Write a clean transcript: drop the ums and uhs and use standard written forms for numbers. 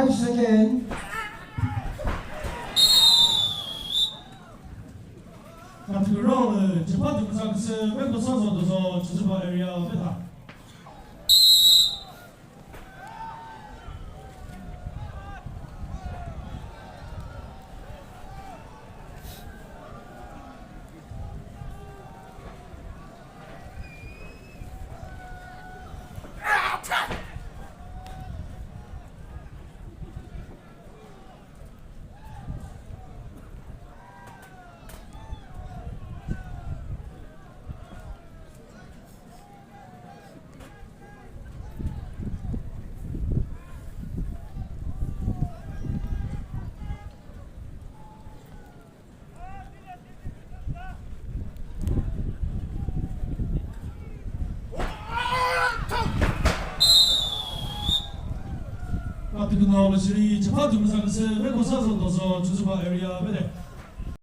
5 seconds. 자, 그 라운드 재판 등상 스 뱅크 선수도서 주주바 에리아 메타. 아, 그리고 나머지 재판 등상 스 뱅크 선수도서 주주바 에리아 메타.